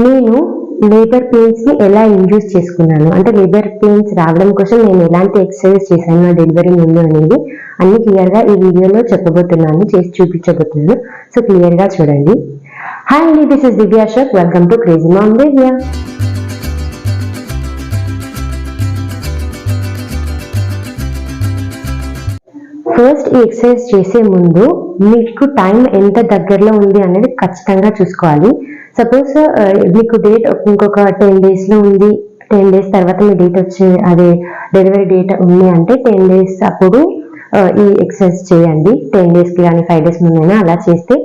నేను labour pains ని ఎలా ఇండ్యూస్ చేసుకున్నాను అంటే లేబర్ పెయిన్స్ రావడం కోసం నేను ఎలాంటి ఎక్సర్సైజ్ చేశాను నా డెలివరీ ముందు అనేది అన్ని క్లియర్ గా ఈ వీడియోలో చెప్పబోతున్నాను, చేసి చూపించబోతున్నాను. సో క్లియర్ గా చూడండి. హాయ్ అండి, this is Divya Ashok. Welcome to crazy mom Divya. First ఈ ఎక్సర్సైజ్ చేసే ముందు మీకు టైం ఎంత దగ్గరలో ఉంది అనేది ఖచ్చితంగా చూసుకోవాలి. సపోజ్ మీకు డేట్ ఇంకొక 10 days లో ఉంది, 10 days తర్వాత మీ డేట్ వచ్చి అదే డెలివరీ డేట్ ఉంది అంటే 10 days అప్పుడు ఈ ఎక్సర్సైజ్ చేయండి. 10 daysకి కానీ 5 days ముందైనా అలా చేస్తే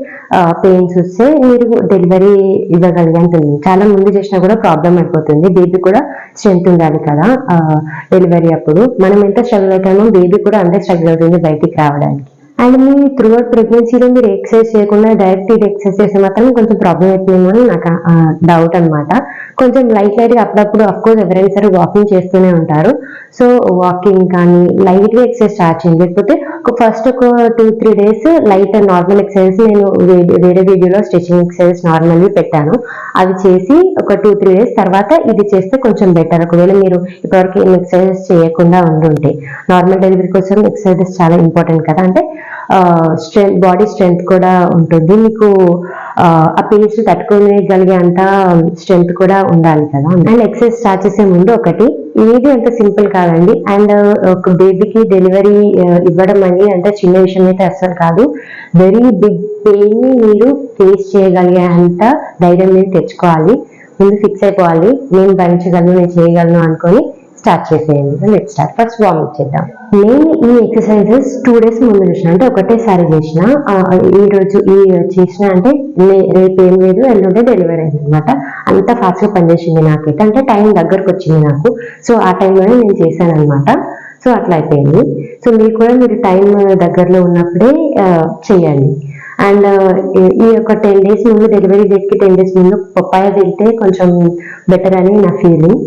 పెయిన్స్ వస్తే మీరు డెలివరీ ఇవ్వగలిగేంటుంది. చాలా ముందు చేసినా కూడా ప్రాబ్లం అయిపోతుంది. బేబీ కూడా స్ట్రెంత్ ఉండాలి కదా డెలివరీ అప్పుడు. మనం ఎంత స్ట్రగుల్ అవుతామో బేబీ కూడా అంతే స్ట్రగుల్ అవుతుంది బయటికి రావడానికి. అండ్ మీ త్రూ అవుట్ ప్రెగ్నెన్సీలో మీరు ఎక్సర్సైజ్ చేయకుండా డైరెక్ట్ ఇది ఎక్సర్సైజ్ చేస్తే మాత్రం కొంచెం ప్రాబ్లం అవుతుందేమో అని నాకు డౌట్ అనమాట. కొంచెం లైట్గా అప్పుడప్పుడు అఫ్కోర్స్ ఎవరైనా సరే వాకింగ్ చేస్తూనే ఉంటారు. సో వాకింగ్ కానీ లైట్గా ఎక్సర్సైజ్ స్టార్ట్ చేయండి. లేకపోతే ఫస్ట్ ఒక 2-3 days లైట్ నార్మల్ ఎక్సర్సైజ్ నేను వేరే వీడియోలో స్ట్రెచింగ్ ఎక్సర్సైజ్ నార్మల్గా పెట్టాను. అవి చేసి ఒక 2-3 days తర్వాత ఇది చేస్తే కొంచెం బెటర్. ఒకవేళ మీరు ఇప్పటివరకు ఏం ఎక్సర్సైజ్ చేయకుండా ఉండుంటే, నార్మల్ డెలివరీ కోసం ఎక్సర్సైజెస్ చాలా ఇంపార్టెంట్ కదా. అంటే స్ట్రెంత్, బాడీ స్ట్రెంత్ కూడా ఉంటుంది. మీకు ఆ పెయిన్స్ తట్టుకోగలిగే అంత స్ట్రెంత్ కూడా ఉండాలి కదా. అండ్ ఎక్సర్సైజ్ స్టార్ట్ చేసే ముందు ఒకటి, ఇది అంత సింపుల్ కాదండి. అండ్ ఒక బేబీకి డెలివరీ ఇవ్వడం అని అంటే చిన్న విషయం అయితే అస్సలు కాదు. వెరీ బిగ్ పెయిన్ ని మీరు ఫేస్ చేయగలిగే అంత ధైర్యం మీరు తెచ్చుకోవాలి. ముందు ఫిక్స్ అయిపోవాలి, నేను భరించగలను, నేను చేయగలను అనుకొని స్టార్ట్ చేసేయండి. Let's start. ఫస్ట్ వార్మప్ చేద్దాం. నేను ఈ ఎక్సర్సైజెస్ 2 days ముందు చేసిన, అంటే ఒకటేసారి చేసిన. ఈ రోజు ఈ చేసిన అంటే రేపు ఏం లేదు, ఎల్లుండే డెలివరీ అయింది అనమాట. అంత ఫాస్ట్ గా పనిచేసింది నాకైతే. అంటే టైం దగ్గరకు వచ్చింది నాకు. సో ఆ టైంలోనే నేను చేశాను అనమాట. సో అట్లా అయిపోయింది. సో మీరు కూడా మీరు టైం దగ్గరలో ఉన్నప్పుడే చేయండి. అండ్ ఈ యొక్క 10 days ముందు, డెలివరీ డేట్ కి 10 days ముందు పప్పాయ తింటే కొంచెం బెటర్ అని నా ఫీలింగ్.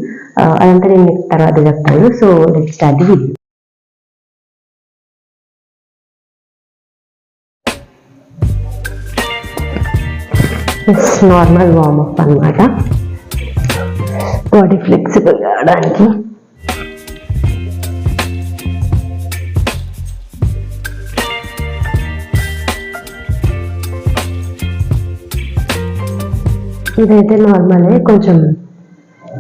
అదంతా నేను మీకు తర్వాత చెప్తాను. So let's start the video. Normal warmup అన్నమాట, బాడీ ఫ్లెక్సిబుల్ కావడానికి. ఇదైతే నార్మలే. కొంచెం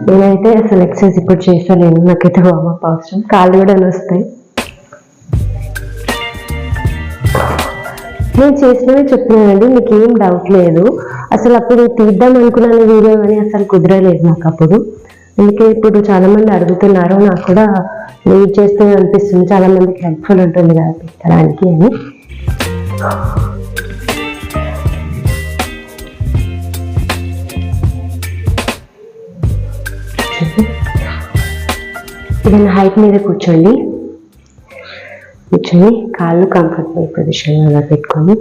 నేనైతే అసలు ఎక్సర్సైజ్ ఇప్పుడు చేస్తలేను, నాకైతే వార్మప్ అవసరం. కాళ్ళు కూడా వస్తాయి. నేను చేసినవి చెప్తున్నానండి, మీకు ఏం డౌట్ లేదు. అసలు అప్పుడు తీద్దాం అనుకున్నాను వీడియో, కానీ అసలు కుదరలేదు నాకు అప్పుడు. అందుకే ఇప్పుడు చాలా మంది అడుగుతున్నారు, నాకు కూడా లీడ్ చేస్తూ అనిపిస్తుంది. చాలా మందికి హెల్ప్ఫుల్ ఉంటుంది కదా పెట్టడానికి అని. ఏదైనా హైట్ మీద కూర్చోండి. కూర్చొని కాళ్ళు కంఫర్టబుల్ పొజిషన్లో పెట్టుకొని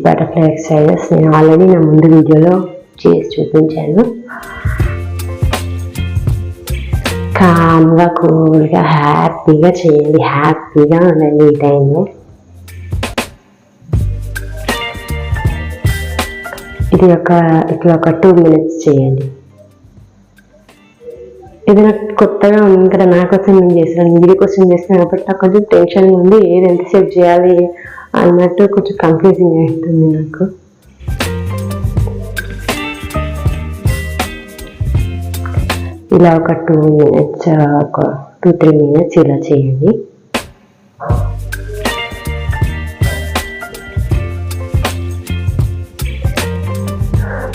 బటర్ఫ్లై ఎక్సర్సైజెస్ నేను ఆల్రెడీ నా ముందు వీడియోలో చేసి చూపించాను. కామ్గా, కూల్గా, హ్యాపీగా చేయండి. హ్యాపీగా ఉండండి ఈ టైంలో. ఇట్లా ఒక 2 minutes చేయండి. ఏదైనా కొత్తగా ఉంది కదా, నా కోసం నేను చేస్తున్నాను, వీడియో కోసం చేస్తున్నాను కాబట్టి నాకు కొంచెం టెన్షన్ ఉంది. ఏది ఎంతసేపు చేయాలి అన్నట్టు కొంచెం కన్ఫ్యూజింగ్ అవుతుంది నాకు. ఇలా ఒక 2 minutes, ఒక 2-3 minutes ఇలా చేయండి.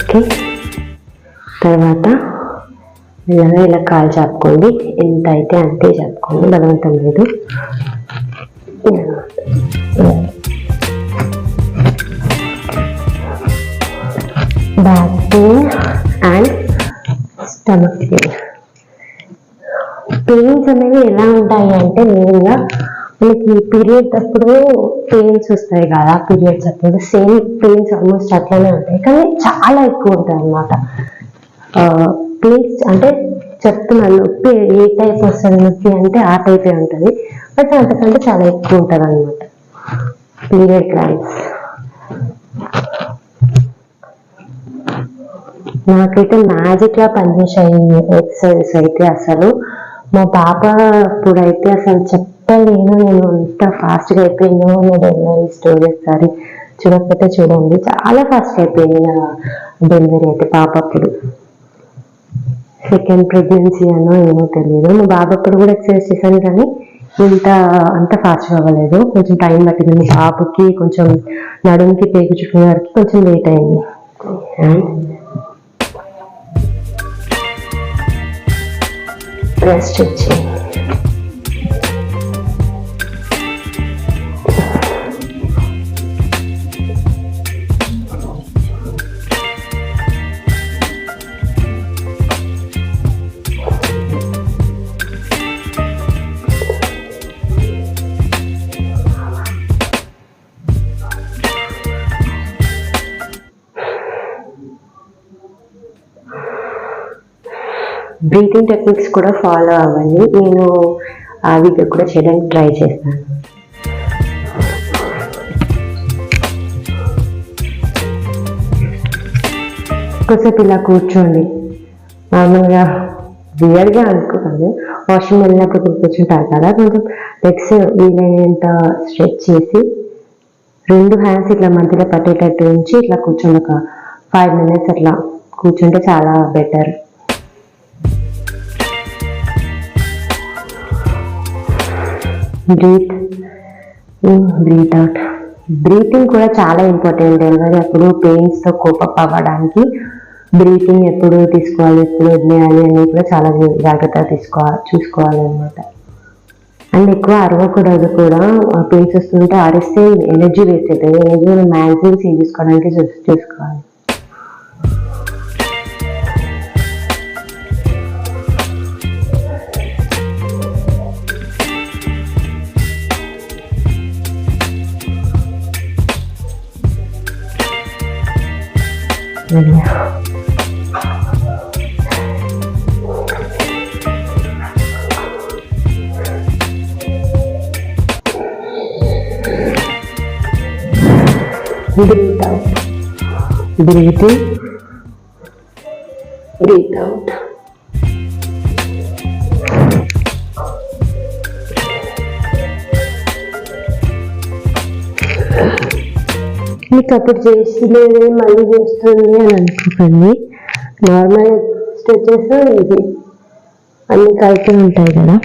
ఓకే, తర్వాత ఇలా కాలు చాపుకోండి. ఎంత అయితే అంతే చాపుకోండి, బలవంతం లేదు. Back pain and stomach pain. Pains అనేవి ఎలా ఉంటాయి అంటే, మెయిన్గా మనకి పీరియడ్స్ అప్పుడు పెయిన్స్ వస్తాయి కదా, పీరియడ్స్ అప్పుడు సేమ్ పెయిన్స్ ఆల్మోస్ట్ అట్లానే ఉంటాయి, కానీ చాలా ఎక్కువ ఉంటాయి అన్నమాట. ప్లీజ్ అంటే చెప్తున్నాను, నొప్పి ఏ టైప్ వస్తుంది నొప్పి అంటే ఆ టైపే ఉంటుంది, బట్ అంతకంటే చాలా ఎక్కువ ఉంటుంది అనమాట పీరియడ్ క్రాంప్స్. నాకైతే మ్యాజిక్ లా పనిచేసాయి ఎక్సర్సైజెస్ అయితే. అసలు మా పాప ఇప్పుడైతే అసలు చెప్పలేను నేను ఎంత ఫాస్ట్ గా అయిపోయిందో నా డెలివరీ స్టోరీ. ఒకసారి చూడకపోతే చూడండి, చాలా ఫాస్ట్ అయిపోయింది నా డెలివరీ అయితే. పాప అప్పుడు సెకండ్ ప్రెగ్నెన్సీ అనో ఏమో తెలియదు. మా బాబు అప్పుడు కూడా ఎక్సర్సైజ్ చేశాను కానీ అంత ఫాస్ట్గా అవ్వలేదు, కొంచెం టైం పట్టింది. మా బాబుకి కొంచెం నడుముకి పేగు చుట్టుకునే వరకు కొంచెం లేట్ అయింది. రెస్ట్ ఇచ్చి బ్రీతింగ్ టెక్నిక్స్ కూడా ఫాలో అవ్వండి. నేను ఆ వీడియో కూడా చేయడానికి ట్రై చేస్తాను. ఒకసేపు ఇలా కూర్చోండి. నార్మల్గా వియర్గా అనుకోకండి, వాష్రూమ్ వెళ్ళినప్పుడు కూర్చుంటారు కదా, కొంచెం లెగ్స్ వీలైనంత స్ట్రెచ్ చేసి 2 హ్యాండ్స్ ఇట్లా మధ్యలో పట్టేటట్టు ఉంచి ఇట్లా కూర్చోండి. ఒక 5 minutes అట్లా కూర్చుంటే చాలా better. Breathe in, breathe out. Breathing కూడా చాలా ఇంపార్టెంట్. డెలివరీ అప్పుడు పెయిన్స్తో కోపప్ అవ్వడానికి బ్రీతింగ్ ఎప్పుడు తీసుకోవాలి, ఎప్పుడు వదిలేయాలి అనేది కూడా చాలా జాగ్రత్తగా చూసుకోవాలి అనమాట. అండ్ ఎక్కువ అరవకూడదు కూడా. పెయిన్స్ వస్తుంటే అరిస్తే ఎనర్జీ వేస్ట్ అవుతుంది. ఎనర్జీ మ్యాక్సిమం సేవ్ చేసుకోవడానికి చూసుకోవాలి. Breathe out. Breathe in. Breathe out. మీకు అప్పుడు చేసిలేదే మళ్ళీ చేస్తుంది అని అనుకోకండి. నార్మల్ స్ట్రెచెస్ ఇది అన్ని కలిపి ఉంటాయి కదా.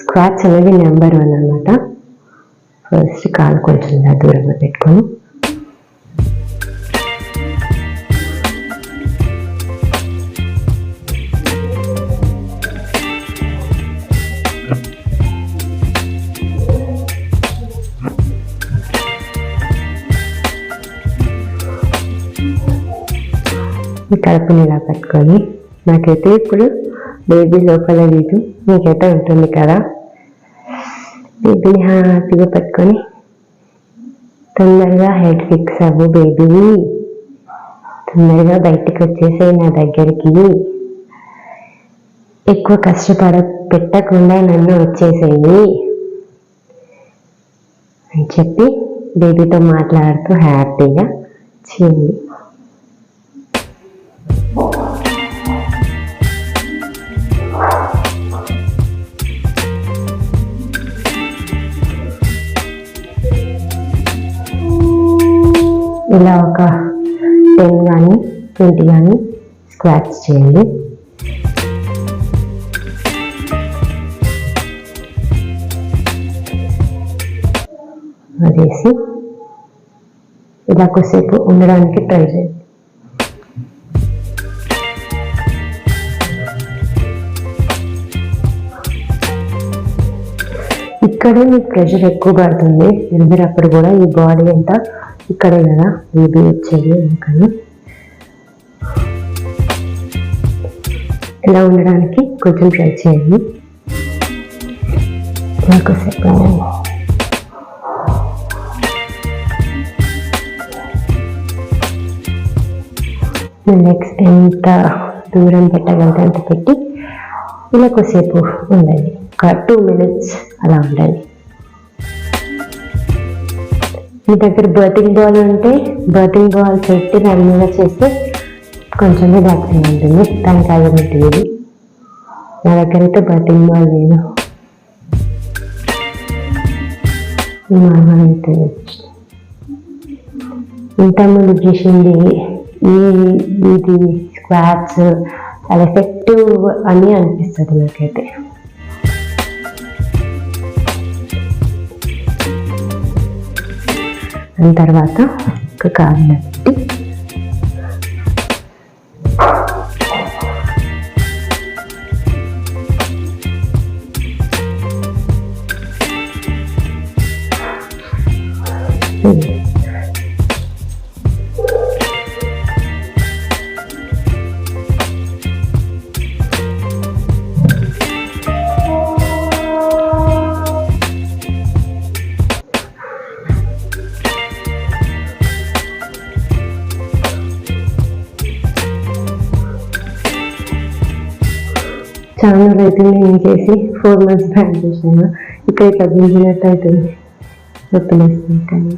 స్క్వాట్స్ అనేది నెంబర్ 1 అనమాట. ఫస్ట్ కాలు కొంచెం దూరంగా పెట్టుకొని ఈ కడుపుని ఇలా పట్టుకొని, నాకైతే ఇప్పుడు బేబీ లోపల లేదు, మీకైతే ఉంటుంది కదా. బేబీని హ్యాపీగా పట్టుకొని తొందరగా హెడ్ ఫిక్స్ అవ్వు బేబీ, తొందరగా బయటికి వచ్చేసాయి నా దగ్గరికి, ఎక్కువ పెట్టకుండా నన్ను వచ్చేసేయి అని చెప్పి బేబీతో మాట్లాడుతూ హ్యాపీగా చేయండి. ఇలా ఒక 10 కానీ 20 కానీ స్క్వాట్స్ చేయండి. అదేసి ఇలా కొద్దిసేపు ఉండడానికి ట్రై చేయండి. ఇక్కడే మీకు ప్రెషర్ ఎక్కువ పడుతుంది నిలబడినప్పుడు కూడా. ఈ బాడీ అంతా ఇక్కడే కదా బేబీ వచ్చేది, అందుకని ఇలా ఉండడానికి కొంచెం ట్రై చేయండి. ఇంకోసేపు నెక్స్ట్ ఎంత దూరం పెట్టగలితే అంత పెట్టి ఇలా కొద్దిసేపు ఉండండి. ఒక 2 minutes అలా ఉండండి. మీ దగ్గర బర్తింగ్ బాల్ ఉంటే బర్తింగ్ బాల్ పెట్టి దాని మీద చేస్తే కొంచెం రిలాక్సింగ్ ఉంటుంది, దానికి అది ఉంటుంది. నా దగ్గర అయితే బర్తింగ్ బాల్ లేదు, నార్మల్ అయితే ఇంతకుముందు చేసింది ఇది స్క్వాట్స్ చాలా ఎఫెక్టివ్ అని అనిపిస్తుంది నాకైతే. దాని తర్వాత ఒక కాలు పెట్టి చాలా అయితే నేను చేసి 4 months బ్యాక్ చేసాను. ఇక్కడ తగ్గించినట్టు అవుతుంది, నొప్పి వేస్తుంది. కానీ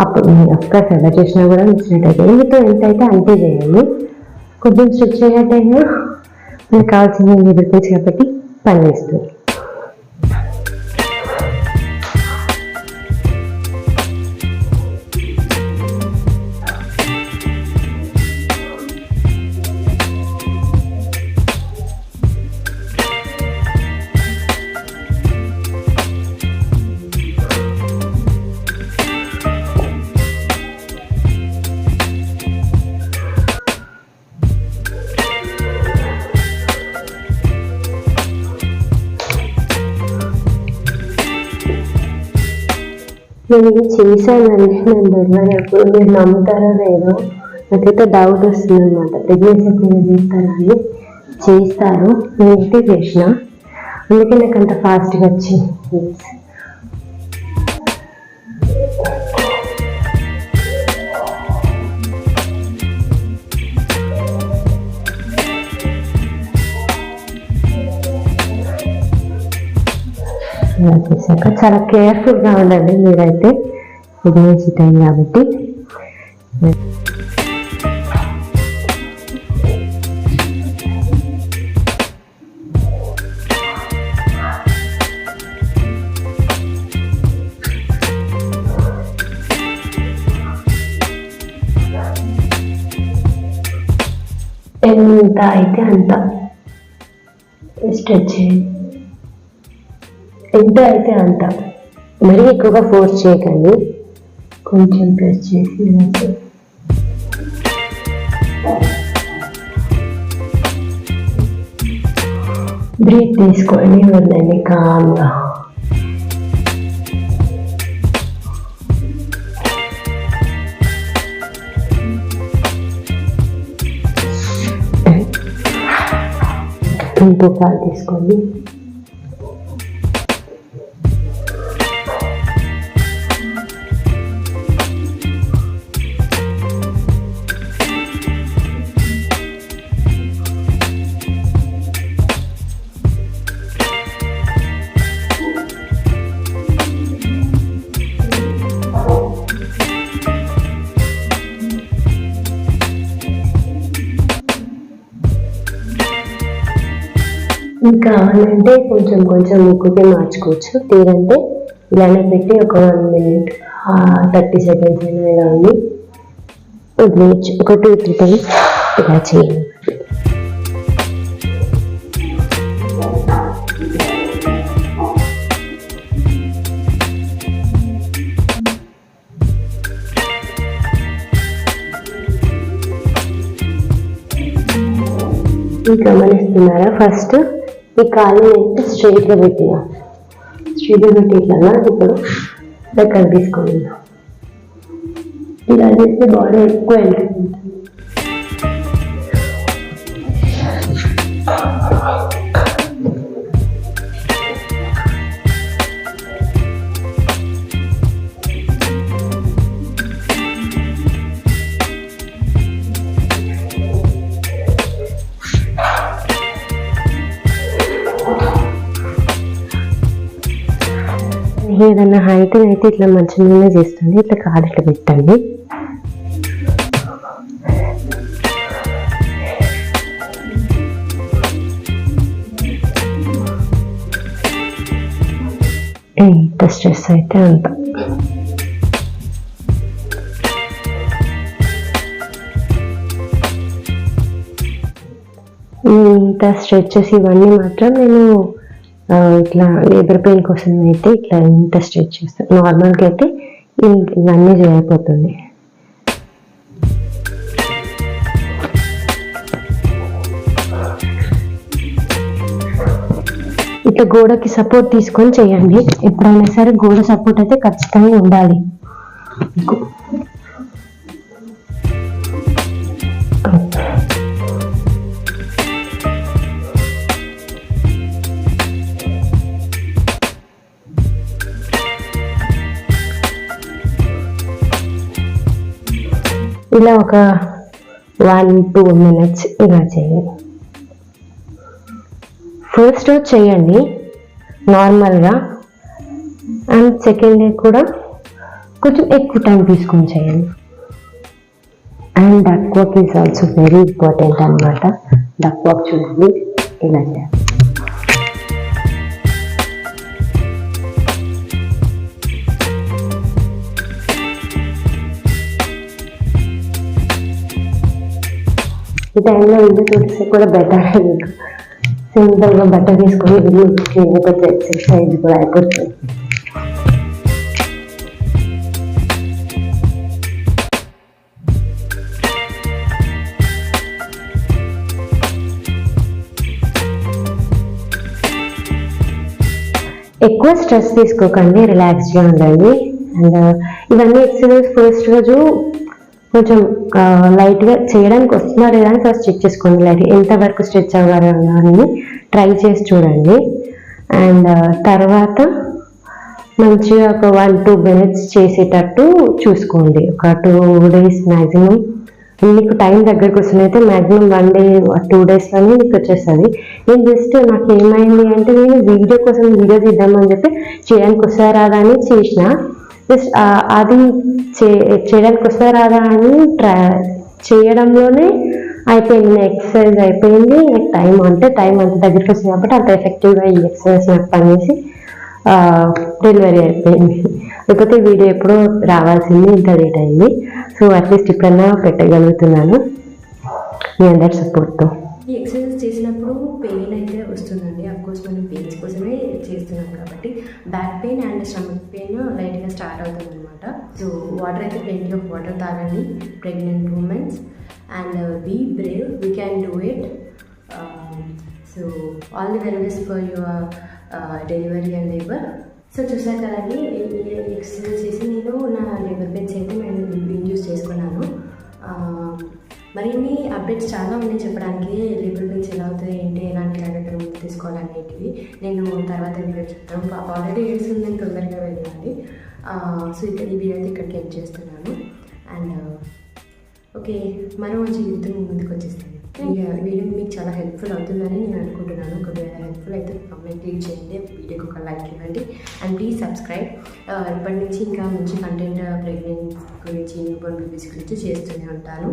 అప్పుడు నేను అఫ్కోర్స్ ఎలా చేసినా కూడా నచ్చినట్టు అవుతుంది. మీతో ఎంత అయితే అంతే చేయాలి. కొంచెం స్ట్రెచ్ చేయటైనా మీకు కావాల్సింది ఎదుర్కొచ్చు కాబట్టి పని వేస్తుంది. నేను ఇది చేశానండి, నేను డెలివరీ అప్పుడు. మీరు నమ్ముతారో లేదో నాకైతే డౌట్ వస్తుంది అనమాట. ప్రెగ్నెన్సీ అప్పుడు చేస్తారా అని. చేస్తారు, నేనైతే చేసిన, అందుకే నాకు అంత ఫాస్ట్గా వచ్చింది. చేశాక చాలా కేర్ఫుల్గా ఉండండి మీరైతే, ప్రెగ్నెన్సీ టైం కాబట్టి. ఎంత అయితే అంత స్ట్రెచ్ చేయండి, ఎంత అయితే అంత. మరీ ఎక్కువగా ఫోర్స్ చేయకండి, కొంచెం ప్రెస్ చేసి బ్రీత్ తీసుకోండి, వదిలేండి కామ్గా. ఇంకో కాలు తీసుకోండి. ఇంకా అంటే కొంచెం కొంచెం ముక్కుకి మార్చుకోవచ్చు. లేదంటే ఇలానే పెట్టి ఒక 1 minute 30 seconds అయినా ఇలా ఉంది వదిలేయచ్చు. ఒక 2-3 టైమ్స్ ఇలా చేయండి. గమనిస్తున్నారా? ఫస్ట్ ఈ కాలు అయితే స్ట్రైట్గా పెట్టి ఇట్లా ఇప్పుడు దగ్గర తీసుకోండి. ఇలా చేస్తే బాడీ ఎక్కువ వెళ్తుంది. ఏదన్నా హైట్ అయితే ఇట్లా మంచిగా చేస్తుంది. ఇట్లా కాలు ఇట్లా పెట్టండి. ఎంత స్ట్రెస్ అయితే అంత. ఇంత స్ట్రెచెస్ ఇవన్నీ మాత్రం నేను ఇట్లా లేబర్ పెయిన్ కోసం అయితే ఇట్లా ఇంత స్ట్రెచ్ చేస్తాను. నార్మల్గా అయితే ఇవన్నీ చేయకపోతుంది. ఇట్లా గోడకి సపోర్ట్ తీసుకొని చేయండి. ఎప్పుడైనా సరే గోడ సపోర్ట్ అయితే ఖచ్చితంగా ఉండాలి. ఇలా ఒక 1-2 minutes ఇలా చేయండి. ఫస్ట్ రోజు చేయండి నార్మల్గా, అండ్ సెకండ్ డే కూడా కొంచెం ఎక్కువ టైం తీసుకొని చేయండి. And duck walk is also very important అనమాట. డక్ వాక్ చూడండి ఇలా చేయాలి. ఈ టైంలో ఇల్లు చూస్తే కూడా బెటర్. మీకు సింపుల్గా బట్టర్ తీసుకొని ఇల్లు క్లీన్గా ఎక్సర్సైజ్ కూడా అయిపోతుంది. ఎక్కువ స్ట్రెస్ తీసుకోకండి, రిలాక్స్గా ఉండండి. అండ్ ఇవన్నీ ఎక్సర్సైజ్ ఫస్ట్ రోజు కొంచెం లైట్గా చేయడానికి వస్తున్నారు కానీ ఫస్ట్ చెక్ చేసుకోండి. లైట్ ఎంతవరకు స్ట్రెచ్ అవ్వాలని ట్రై చేసి చూడండి. అండ్ తర్వాత మంచిగా ఒక 1-2 minutes చేసేటట్టు చూసుకోండి. ఒక 2 days మ్యాక్సిమం. మీకు టైం దగ్గరకు వస్తుంది అయితే మ్యాక్సిమం 1 day 2 daysలోనే మీకు వచ్చేస్తుంది. నేను జస్ట్ నాకు ఏమైంది అంటే నేను వీడియో కోసం వీడియో తీద్దామని చెప్పి చేయడానికి వస్తారా రాదా అని చేసిన. జస్ట్ అది చేయడానికి వస్తా రాదా అని చేయడంలోనే అయిపోయింది. ఎక్సర్సైజ్ అయిపోయింది. నాకు టైం అంత దగ్గరికి వస్తుంది కాబట్టి అంత ఎఫెక్టివ్గా ఈ ఎక్సర్సైజ్ నాకు పనిచేసి డెలివరీ అయిపోయింది. లేకపోతే వీడియో ఎప్పుడో రావాల్సింది, ఇంత లేట్ అయింది. సో అట్లీస్ట్ ఇప్పుడన్నా పెట్టగలుగుతున్నాను మీ అందరి సపోర్ట్తో. ఈ ఎక్సర్సైజ్ చేసినప్పుడు పెయిన్ అయితే వస్తుందండి. అఫ్కోర్స్ మనం పెయిన్స్ కోసమే చేస్తున్నాం కాబట్టి back pain and stomach pain లైట్గా స్టార్ట్ అవుతుంది అనమాట. సో వాటర్ అయితే ప్లెంటీ ఆఫ్ వాటర్ తాగండి pregnant womens. And be brave, we can do it. So all the very best for your delivery and labour. So చూసారు కదండి, exercise చేసి నేను నా లేబర్ పెయిన్స్ అయితే నేను యూజ్ చేసుకున్నాను. మరిన్ని అప్డేట్స్ చాలా ఉన్నాయి చెప్పడానికి. లేబర్ పెయిన్స్ ఎలా అవుతుంది, ఏంటి, ఎలాంటి జాగ్రత్తలు ముందు తీసుకోవాలనేటివి నేను తర్వాత వీడియో చెప్తాను. పాప ఆల్రెడీ ఏడుస్తుందని తొందరగా వెళ్ళాలి. సో ఇక్కడ ఈ వీడియో అయితే ఇక్కడికి ఎండ్ చేస్తున్నాను. అండ్ ఓకే, మరో మంచి వీడియోతో ముందుకు వచ్చేస్తాను. వీడియో మీకు చాలా హెల్ప్ఫుల్ అవుతుందని నేను అనుకుంటున్నాను. ఒకవేళ హెల్ప్ఫుల్ అయితే కామెంట్ క్లిక్ చేయండి, వీడియోకి ఒక లైక్ ఇవ్వండి అండ్ ప్లీజ్ సబ్స్క్రైబ్. ఇప్పటి నుంచి ఇంకా మంచి కంటెంట్ ప్రెగ్నెంట్ గురించి, న్యూబోర్న్ బేబీస్ గురించి చేస్తూనే ఉంటాను.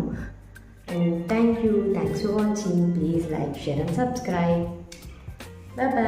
And thanks for watching. Please like, share and subscribe. Bye bye.